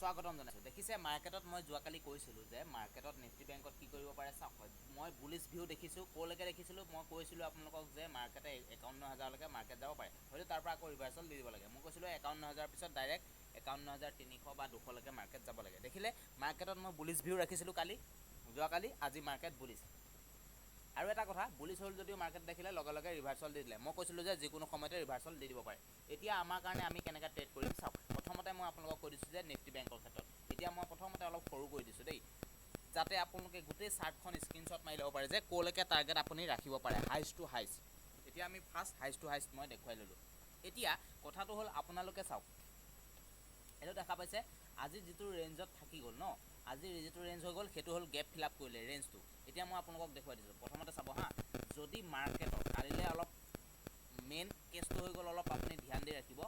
স্বাগতম জনাইছোঁ। দেখিছে মাৰ্কেটত মই যোৱাকালি কৈছিলোঁ যে মাৰ্কেটত নিফটি বেংকত কি কৰিব পাৰে চাওক। মই বুলিছ ভিউ দেখিছোঁ, ক'লৈকে দেখিছিলোঁ মই কৈছিলোঁ আপোনালোকক যে মাৰ্কেটে 51,000লৈকে মাৰ্কেট যাব পাৰে, হয়তো তাৰ পৰা আকৌ ৰিভাৰ্চল দি দিব লাগে। মই কৈছিলোঁ 51,000 পিছত ডাইৰেক্ট 51,300 বা 200লৈকে মাৰ্কেট যাব লাগে। দেখিলে মাৰ্কেটত মই বুলিছ ভিউ ৰাখিছিলোঁ যোৱাকালি, আজি মাৰ্কেট বুলিছ। আৰু এটা কথা, বুলিছ হ'ল যদিও মাৰ্কেট দেখিলে লগে লগে ৰিভাৰ্চল দি দিলে। মই কৈছিলোঁ যে যিকোনো সময়তে ৰিভাৰ্চল দি দিব পাৰে। এতিয়া আমাৰ কাৰণে আমি কেনেকৈ ট্ৰেড কৰিম চাওক। প্ৰথমতে মই আপোনালোকক কৈ দিছোঁ যে নিফটি বেংকৰ ক্ষেত্ৰত এতিয়া মই প্ৰথমতে অলপ সৰু কৰি দিছোঁ দেই, যাতে আপোনালোকে গোটেই চাৰ্টখন স্ক্ৰীনশ্বট মাৰি ল'ব পাৰে যে ক'লৈকে টাৰ্গেট আপুনি ৰাখিব পাৰে, হাইজ টু হাইজ। এতিয়া আমি ফাৰ্ষ্ট হাইজ টু হাইজ মই দেখুৱাই ল'লোঁ। এতিয়া কথাটো হ'ল আপোনালোকে চাওক, এইটো দেখা পাইছে আজি যিটো ৰেঞ্জত থাকি গ'ল ন, আজি যিটো ৰেঞ্জ হৈ গ'ল সেইটো হ'ল গেপ ফিল আপ কৰিলে ৰেঞ্জটো। এতিয়া মই আপোনালোকক দেখুৱাই দিছোঁ। প্ৰথমতে চাব হা, যদি মাৰ্কেটত কালিলৈ অলপ মেইন কেছটো হৈ গ'ল, অলপ আপুনি ধ্যান দি ৰাখিব।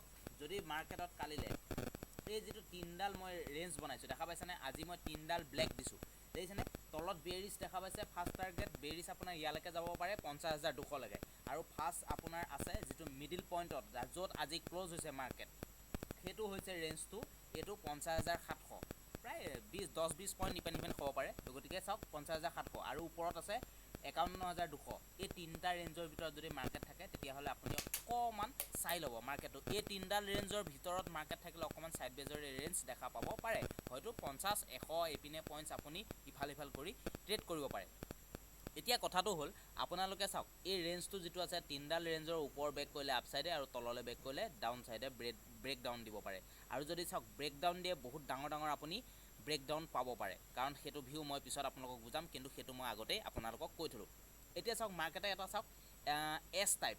যদি মাৰ্কেটত কালিলৈ এই যিটো তিনিডাল মই ৰেঞ্জ বনাইছোঁ দেখা পাইছেনে, আজি মই তিনিডাল ব্লেক দিছোঁ দেখিছেনে, তলত বেৰিছ দেখা পাইছে। ফাৰ্ষ্ট টাৰ্গেট বেৰিছ আপোনাৰ ইয়ালৈকে যাব পাৰে 50,200লৈকে, আৰু ফাৰ্ষ্ট আপোনাৰ আছে যিটো মিডিল পইণ্টত য'ত আজি ক্ল'জ হৈছে মাৰ্কেট, সেইটো হৈছে ৰেঞ্জটো, এইটো 50,700, প্ৰায় 10-20 পইণ্ট ইপেণ্ড হ'ব পাৰে। গতিকে চাওক 50,700 আৰু ওপৰত আছে 51,200। এই তিনিটা ৰেঞ্জৰ ভিতৰত যদি মাৰ্কেট থাকে তেতিয়াহ'লে আপুনি অকণমান চাই ল'ব মাৰ্কেটটো। এই তিনিডাল ৰেঞ্জৰ ভিতৰত মাৰ্কেট থাকিলে অকণমান ছাইডবেজৰ ৰেঞ্জ দেখা পাব পাৰে, হয়তো 50-100 এইপিনে পইণ্টছ আপুনি ইফাল সিফাল কৰি ট্ৰেড কৰিব পাৰে। এতিয়া কথাটো হ'ল আপোনালোকে চাওক, এই ৰেঞ্জটো যিটো আছে তিনিডাল ৰেঞ্জৰ ওপৰ ব্ৰেক কৰিলে আপ চাইডে আৰু তললৈ ব্ৰেক কৰিলে ডাউন চাইডে ব্ৰেক ডাউন দিব পাৰে। আৰু যদি চাওক ব্ৰেক ডাউন দিয়ে বহুত ডাঙৰ ডাঙৰ আপুনি ব্ৰেক ডাউন পাব পাৰে, কাৰণ সেইটো ভিউ মই পিছত আপোনালোকক বুজাম, কিন্তু সেইটো মই আগতেই আপোনালোকক কৈ থলোঁ। এতিয়া চাওক মাৰ্কেটে এটা চাওক এছ টাইপ,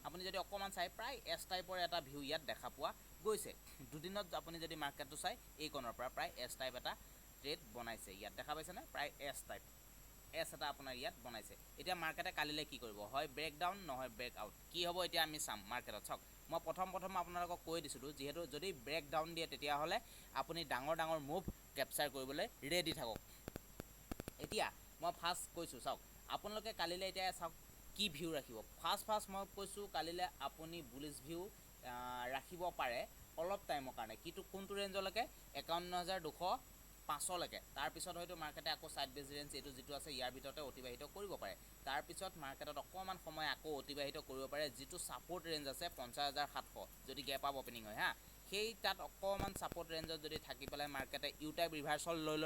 আপুনি যদি অকণমান চাই প্ৰায় এছ টাইপৰ এটা ভিউ ইয়াত দেখা পোৱা গৈছে। দুদিনত আপুনি যদি মাৰ্কেটটো চাই এই কণৰ পৰা প্ৰায় এছ টাইপ এটা ট্ৰেড বনাইছে, ইয়াত দেখা পাইছেনে, প্ৰায় এছ টাইপ এছ এটা আপোনাৰ ইয়াত বনাইছে। এতিয়া মাৰ্কেটে কালিলৈ কি কৰিব, হয় ব্ৰেক ডাউন নহয় ব্ৰেক আউট, কি হ'ব এতিয়া আমি চাম মাৰ্কেটত। চাওক মই প্ৰথম আপোনালোকক কৈ দিছিলোঁ, যিহেতু যদি ব্ৰেক ডাউন দিয়ে তেতিয়াহ'লে আপুনি ডাঙৰ ডাঙৰ মুভ কেপচাৰ কৰিবলৈ ৰেডি থাকক। এতিয়া মই ফাৰ্ষ্ট কৈছোঁ চাওক, আপোনালোকে কালিলৈ এতিয়া চাওক কি ভিউ ৰাখিব। ফাৰ্ষ্ট মই কৈছোঁ কালিলৈ আপুনি বুলিছ ভিউ ৰাখিব পাৰে অলপ টাইমৰ কাৰণে, কোনটো ৰেঞ্জলৈকে, 51,205লৈকে। তাৰপিছত হয়তো মাৰ্কেটে আকৌ ছাইডবেজ ৰেঞ্জ এইটো যিটো আছে ইয়াৰ ভিতৰতে অতিবাহিত কৰিব পাৰে। তাৰপিছত মাৰ্কেটত অকণমান সময় আকৌ অতিবাহিত কৰিব পাৰে যিটো ছাপৰ্ট ৰেঞ্জ আছে 50,700, যদি গেপ আপ অপেনিং হয় হা, সেই তাত অকণমান ছাপৰ্ট ৰেঞ্জত যদি থাকি পেলাই মাৰ্কেটে ইউ টাইপ ৰিভাৰ্চল লৈ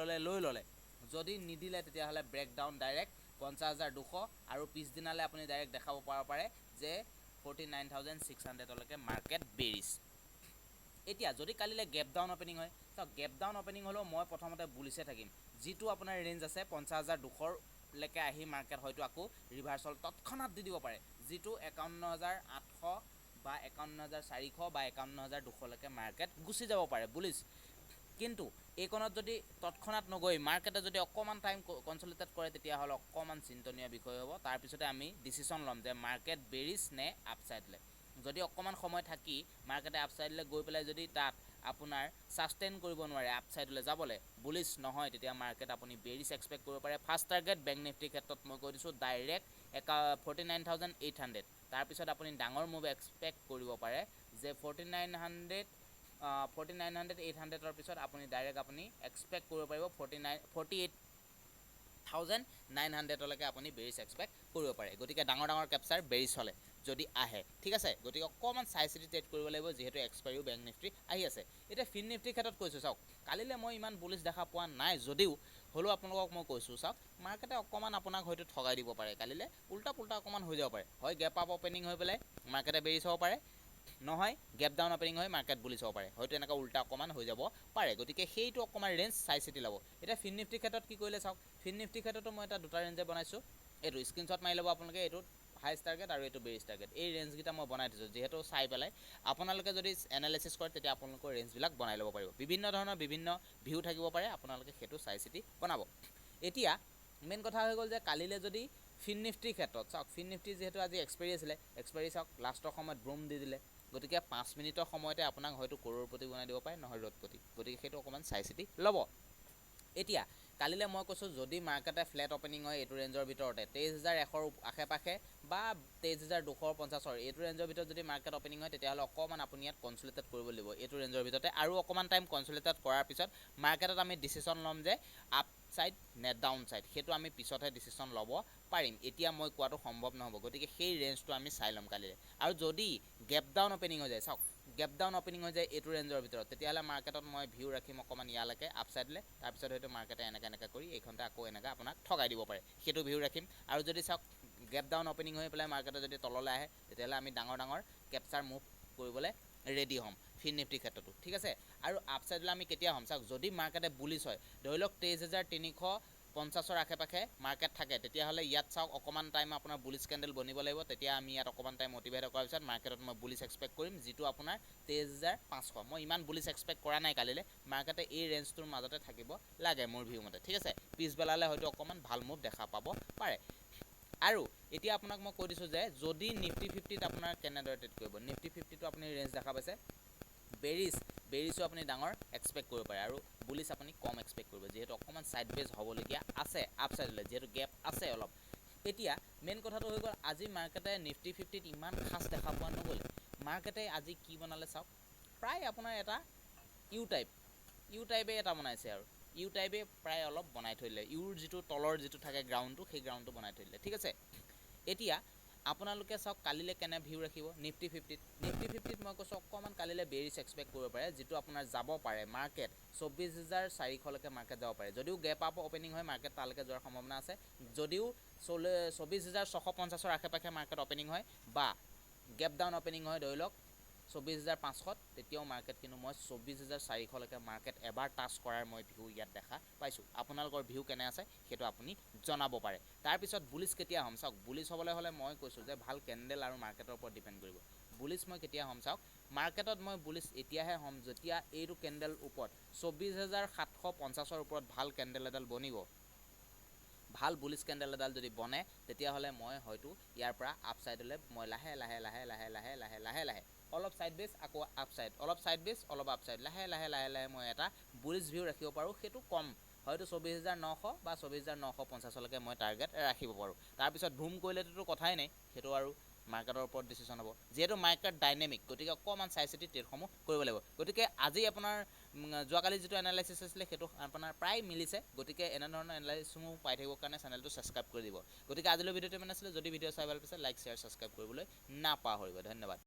ল'লে, যদি নিদিলে তেতিয়াহ'লে ব্ৰেক ডাউন ডাইৰেক্ট 50,200, আৰু পিছদিনালৈ আপুনি ডাইৰেক্ট দেখাব পাৰে যে 49,600লৈকে মাৰ্কেট বেৰিছ। এতিয়া যদি কালিলৈ গেপ ডাউন অপেনিং হয়, চাওক গেপ ডাউন অপেনিং হ'লেও মই প্ৰথমতে বুলিছে থাকিম, যিটো আপোনাৰ ৰেঞ্জ আছে 50,200লৈকে আহি মাৰ্কেট হয়তো আকৌ ৰিভাৰ্চল তৎক্ষণাত দি দিব পাৰে, যিটো 51,800 বা 51,400 বা 51,200লৈকে মাৰ্কেট গুচি যাব পাৰে বুলিছ। কিন্তু এইকণত যদি তৎক্ষণাত নগৈ মাৰ্কেটে যদি অকণমান টাইম কনচলিডেট কৰে তেতিয়াহ'লে অকণমান চিন্তনীয় বিষয় হ'ব। তাৰপিছতে আমি ডিচিশ্যন ল'ম যে মাৰ্কেট বেৰিছ নে আপছাইডলৈ। যদি অকণমান সময় থাকি মাৰ্কেটে আপছাইডলৈ গৈ পেলাই যদি তাত আপোনাৰ ছাষ্টেইন কৰিব নোৱাৰে আপছাইডলৈ যাবলৈ, বুলিছ নহয়, তেতিয়া মাৰ্কেট আপুনি বেৰিছ এক্সপেক্ট কৰিব পাৰে। ফাৰ্ষ্ট টাৰ্গেট বেংক নিফটিৰ ক্ষেত্ৰত মই কৈ দিছোঁ ডাইৰেক্ট 49,800। তাৰপিছত আপুনি ডাঙৰ মুভ এক্সপেক্ট কৰিব পাৰে যে 49,800ৰ পিছত আপুনি ডাইৰেক্ট আপুনি এক্সপেক্ট কৰিব পাৰিব 48,900লৈকে আপুনি বেৰিছ এক্সপেক্ট কৰিব পাৰে। গতিকে ডাঙৰ ডাঙৰ কেপচাৰ বেৰিছ হ'লে যদি আহে, ঠিক আছে। গতিকে অকণমান চাই চিতি ট্ৰেড কৰিব লাগিব, যিহেতু এক্সপাইৰিও বেংক নিফটি আহি আছে। এতিয়া ফিন নিফটিৰ ক্ষেত্ৰত কৈছোঁ চাওক, কালিলৈ মই ইমান বুলিছ দেখা পোৱা নাই যদিও হ'লেও আপোনালোকক মই কৈছোঁ চাওক, মাৰ্কেটে অকণমান আপোনাক হয়তো ঠগাই দিব পাৰে কালিলৈ, উল্টা পুল্টা অকণমান হৈ যাব পাৰে। হয় গেপ আপ অপেনিং হৈ পেলাই মাৰ্কেটে বেৰিছ হ'ব পাৰে, নহয় গেপ ডাউন অপেনিং হৈ মাৰ্কেট বুলিছ হ'ব পাৰে, হয়তো এনেকুৱা উল্টা অকণমান হৈ যাব পাৰে। গতিকে সেইটো অকণমান ৰেঞ্জ চাই চিতি ল'ব। এতিয়া ফিন নিফটিৰ ক্ষেত্ৰত কি কৰিলে চাওক, ফিন নিফটিৰ ক্ষেত্ৰতো মই এটা দুটা ৰেঞ্জে বনাইছোঁ, এইটো স্ক্ৰীনশ্বট মাৰি ল'ব আপোনালোকে, এইটো হাইষ্ট টাৰ্গেট আৰু এইটো বেৰিছ টাৰ্গেট, এই ৰেঞ্জকেইটা মই বনাই থৈছোঁ। যিহেতু চাই পেলাই আপোনালোকে যদি এনালাইচিছ কৰে তেতিয়া আপোনালোকৰ ৰেঞ্জবিলাক বনাই ল'ব পাৰিব। বিভিন্ন ধৰণৰ বিভিন্ন ভিউ থাকিব পাৰে, আপোনালোকে সেইটো চাই চিতি বনাব। এতিয়া মেইন কথা হৈ গ'ল যে কালিলৈ যদি ফিন নিফটিৰ ক্ষেত্ৰত চাওক, ফিন নিফটি যিহেতু আজি এক্সপাইৰি আছিলে, এক্সপাইৰি চাওক লাষ্টৰ সময়ত ব্ৰুম দি দিলে, গতিকে 5 মিনিটৰ সময়তে আপোনাক হয়তো কৰ'ৰপতি বনাই দিব পাৰে, নহয় ৰ'দপতি। গতিকে সেইটো অকণমান চাই চিতি ল'ব। এতিয়া কালিলৈ মই কৈছোঁ যদি মাৰ্কেটে ফ্লেট অপেনিং হয় এইটো ৰেঞ্জৰ ভিতৰতে 23,100 আশে পাশে বা 23,250 এইটো ৰেঞ্জৰ ভিতৰত যদি মাৰ্কেট অপেনিং হয় তেতিয়াহ'লে অকণমান আপুনি ইয়াত কনচলিডেট কৰিব লাগিব এইটো ৰেঞ্জৰ ভিতৰতে আৰু অকণমান টাইম কনচলিডেট কৰাৰ পিছত মাৰ্কেটত আমি ডিচিশ্যন ল'ম যে আপ ছাইড নে ডাউন ছাইড সেইটো আমি পিছতহে ডিচিশ্যন ল'ব পাৰিম এতিয়া মই কোৱাটো সম্ভৱ নহ'ব গতিকে সেই ৰেঞ্জটো আমি চাই ল'ম কালিলৈ আৰু যদি গেপ ডাউন অপেনিং হৈ যায় চাওক গেপ ডাউন অপেনিং হৈ যায় এইটো ৰেঞ্জৰ ভিতৰত তেতিয়াহ'লে মাৰ্কেটত মই ভিউ ৰাখিম অকণমান ইয়ালৈকে আপছাইডলৈ তাৰপিছত হয়তো মাৰ্কেটে এনেকৈ কৰি এইখনতে আকৌ এনেকৈ আপোনাক ঠগাই দিব পাৰে সেইটো ভিউ ৰাখিম আৰু যদি চাওক গেপ ডাউন অপেনিং হৈ পেলাই মাৰ্কেটে যদি তললৈ আহে তেতিয়াহ'লে আমি ডাঙৰ কেপচাৰ মুভ কৰিবলৈ ৰেডি হ'ম ফিন নিফটিৰ ক্ষেত্ৰতো ঠিক আছে আৰু আপছাইডলৈ আমি কেতিয়া হ'ম চাওক যদি মাৰ্কেটে বুলিছ হয় ধৰি লওক 23,350 আশে পাশে মাৰ্কেট থাকে তেতিয়াহ'লে ইয়াত চাওক অকণমান টাইম আপোনাৰ বুলিছ কেণ্ডেল বনিব লাগিব তেতিয়া আমি ইয়াত অকণমান টাইম মটিভেট কৰাৰ পিছত মাৰ্কেটত মই বুলিছ এক্সপেক্ট কৰিম যিটো আপোনাৰ 23,500 মই ইমান বুলিছ এক্সপেক্ট কৰা নাই কালিলৈ মাৰ্কেটে এই ৰেঞ্জটোৰ মাজতে থাকিব লাগে মোৰ ভিউ মতে ঠিক আছে পিছবেলালৈ হয়তো অকণমান ভাল মুভ দেখা পাব পাৰে আৰু এতিয়া আপোনাক মই কৈ দিছোঁ যে যদি নিফটি 50ত আপোনাৰ কেনেদৰে ট্ৰেড কৰিব নিফটি 50টো আপুনি ৰেঞ্জ দেখা পাইছে বেৰিছো আপুনি ডাঙৰ এক্সপেক্ট কৰিব পাৰে আৰু বুলিছ আপুনি কম এক্সপেক্ট কৰিব যিহেতু অকণমান ছাইড বেজ হ'বলগীয়া আছে আপছাইডলৈ যিহেতু গেপ আছে অলপ এতিয়া মেইন কথাটো হৈ গ'ল আজি মাৰ্কেটে নিফটি 50ত ইমান খাছ দেখা পোৱা নগ'লে মাৰ্কেটে আজি কি বনালে চাওক প্ৰায় আপোনাৰ এটা ইউ টাইপে এটা বনাইছে আৰু ইউ টাইপে প্ৰায় অলপ বনাই থৈ দিলে ইউৰ যিটো তলৰ যিটো থাকে গ্ৰাউণ্ডটো সেই গ্ৰাউণ্ডটো বনাই থৈ দিলে ঠিক আছে এতিয়া আপোনালোকে চাওক কালিলৈ কেনে ভিউ ৰাখিব নিফটি 50ত মই কৈছোঁ অকণমান কালিলৈ বেৰিছ এক্সপেক্ট কৰিব পাৰে যিটো আপোনাৰ যাব পাৰে মাৰ্কেট 24,400লৈকে মাৰ্কেট যাব পাৰে যদিও গেপ আপ অপেনিং হয় মাৰ্কেট তালৈকে যোৱাৰ সম্ভাৱনা আছে যদিও 24,650 আশে পাশে মাৰ্কেট অপেনিং হয় বা গেপ ডাউন অপেনিং হয় ধৰি লওক 24,500 তেতিয়াও মাৰ্কেট কিন্তু মই 24,400লৈকে মাৰ্কেট এবাৰ টাচ কৰাৰ মই ভিউ ইয়াত দেখা পাইছোঁ আপোনালোকৰ ভিউ কেনে আছে সেইটো আপুনি জনাব পাৰে তাৰপিছত বুলিছ কেতিয়া হ'ম চাওক বুলিছ হ'বলৈ হ'লে মই কৈছোঁ যে ভাল কেণ্ডেল আৰু মাৰ্কেটৰ ওপৰত ডিপেণ্ড কৰিব বুলিছ মই কেতিয়া হ'ম চাওক মাৰ্কেটত মই বুলিছ এতিয়াহে হ'ম যেতিয়া এইটো কেণ্ডেল ওপৰত 24,750ৰ ওপৰত ভাল কেণ্ডেল এডাল বনিব ভাল বুলিছ কেণ্ডেল এডাল যদি বনে তেতিয়াহ'লে মই হয়তো ইয়াৰ পৰা আপছাইডলৈ মই লাহে অলপ ছাইড বেছ আকৌ আপছাইড অলপ ছাইড বেছ অলপ আপছাইড লাহে মই এটা বুলিছ ভিউ ৰাখিব পাৰোঁ সেইটো কম হয়তো 24,900 বা 24,950লৈকে মই টাৰ্গেট ৰাখিব পাৰোঁ তাৰপিছত বুম কৰিলেতো কথাই নাই সেইটো আৰু মাৰ্কেটৰ ওপৰত ডিচিশ্যন হ'ব যিহেতু মাৰ্কেট ডাইনেমিক গতিকে অকণমান চাই চিতি ট্ৰেডসমূহ কৰিব লাগিব গতিকে আজি আপোনাৰ যোৱাকালি যিটো এনালাইচিছ আছিলে সেইটো আপোনাৰ প্ৰায় মিলিছে গতিকে এনেধৰণৰ এনালাইচিছসমূহ পাই থাকিবৰ কাৰণে চেনেলটো ছাবস্ক্ৰাইব কৰি দিব গতিকে আজিলৈ ভিডিঅ'টো ইমান আছিলে যদি ভিডিঅ' চাই ভাল পাইছে লাইক শ্বেয়াৰ ছাবস্ক্ৰাইব কৰিবলৈ নাপাহৰিব ধন্যবাদ